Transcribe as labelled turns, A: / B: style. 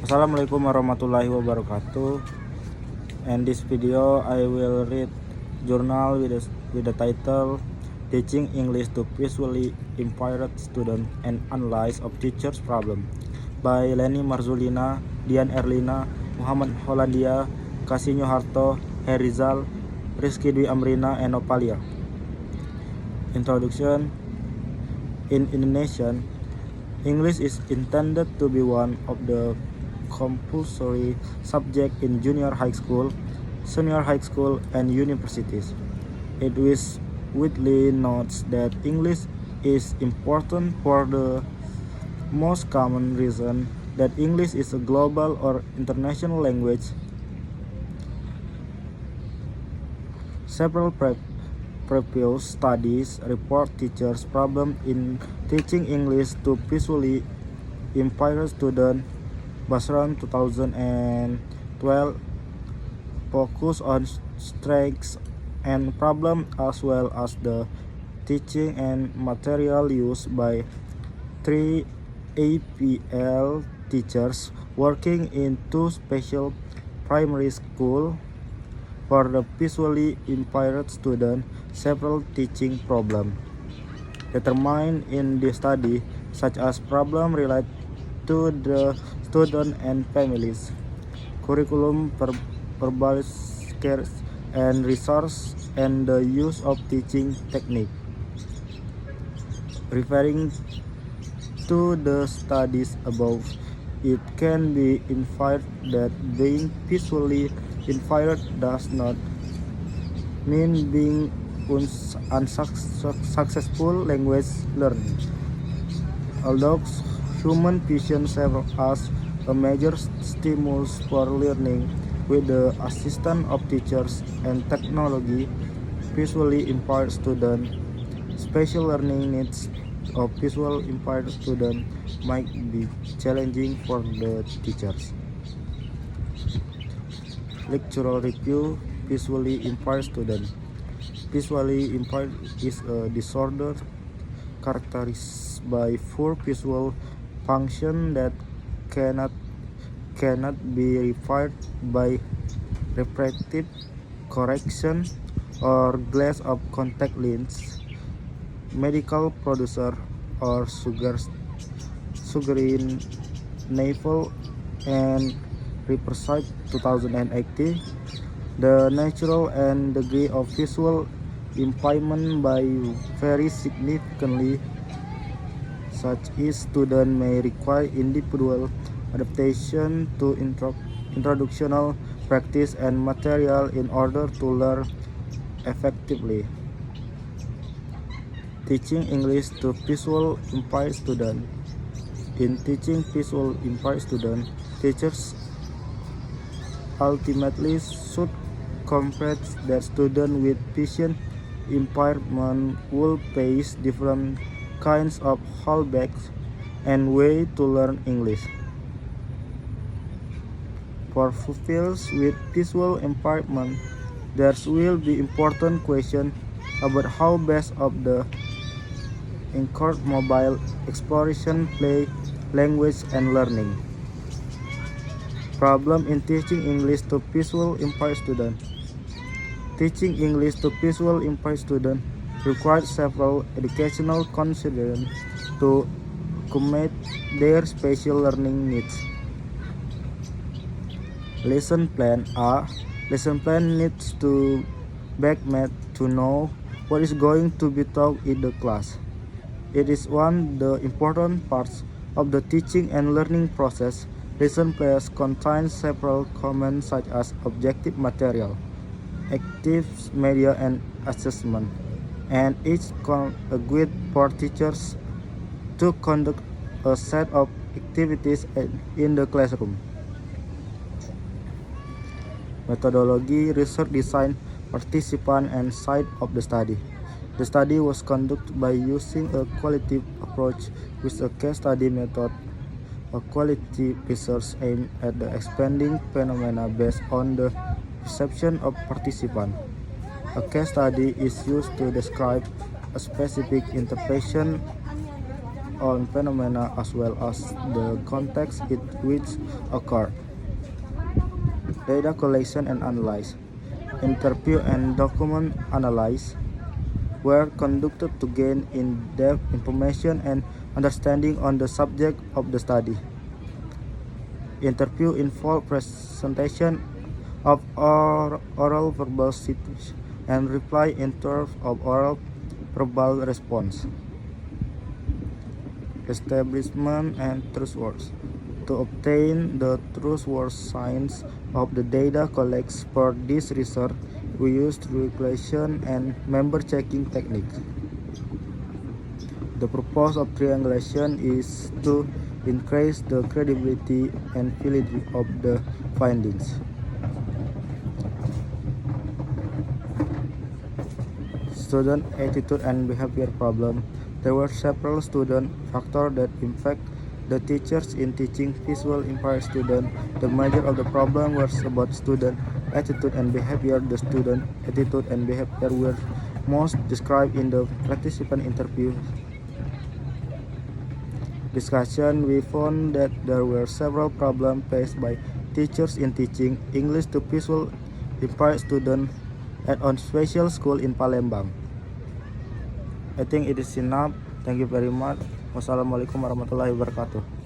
A: Assalamualaikum warahmatullahi wabarakatuh. In this video, I will read journal with the title Teaching English to Visually Impaired Students and Analysis of Teachers' Problem by Leni Marzulina, Dian Erlina, Muhammad Hollandia, Kasinyo Harto, Herizal, Rizky Dwi Amrina, and Opalia. Introduction. In Indonesia, English is intended to be one of the compulsory subjects in junior high school, senior high school, and universities. It is widely known that English is important for the most common reason that English is a global or international language. Several previous studies report teachers' problems in teaching English to visually impaired students. Basran 2012 focus on strengths and problems as well as the teaching and material used by 3 APL teachers working in 2 special primary schools for the visually impaired students. Several teaching problems determined in the study, such as problems related to the student and families, curriculum, verbal skills and resource, and the use of teaching technique. Referring to the studies above, it can be inferred that being visually impaired does not mean being unsuccessful language learning. Although human vision serves as a major stimulus for learning with the assistance of teachers and technology, visually impaired students, special learning needs of visually impaired students might be challenging for the teachers. Lectural review. Visually impaired student. Visually impaired is a disorder characterized by poor visual function that cannot be referred by refractive correction or glass of contact lens. Medical producer or Sugarin Navel and Riverside 2018. The nature and degree of visual impairment by vary significantly. Such as students may require individual adaptation to introductional practice and material in order to learn effectively. Teaching English to visual impaired students. In teaching visual impaired students, teachers ultimately should comprehend that students with vision impairment will face different kinds of holdbacks and ways to learn English. For pupils with visual impairment, there will be important questions about how best of the encourage mobile exploration, play, language, and learning. Problem in teaching English to visual impaired students. Teaching English to visual impaired students requires several educational considerations to accommodate their special learning needs. Lesson plan. A lesson plan needs to backmat to know what is going to be taught in the class. It is one of the important parts of the teaching and learning process. Lesson plans contain several comments such as objective material, active media, and assessment, and each agreed for teachers to conduct a set of activities in the classroom. Methodology, research design, participant, and site of the study. The study was conducted by using a qualitative approach with a case study method. A qualitative research aimed at the expanding phenomena based on the perception of participants. A case study is used to describe a specific interpretation on phenomena as well as the context in which occur. Data collection and analysis. Interview and document analysis were conducted to gain in-depth information and understanding on the subject of the study. Interview involved presentation of oral verbal statements and reply in terms of oral verbal response. Establishment and trustworthiness. To obtain the trustworthiness of the data collected for this research, we used regression and member checking techniques. The purpose of triangulation is to increase the credibility and validity of the findings. Student attitude and behavior problem. There were several student factors that impact the teachers in teaching visual impaired students. The major of the problem was about student attitude and behavior. The student attitude and behavior were most described in the participant interview discussion. We found that there were several problems faced by teachers in teaching English to visual impaired students at on special school in Palembang. I think it is enough. Thank you very much. Wassalamualaikum warahmatullahi wabarakatuh.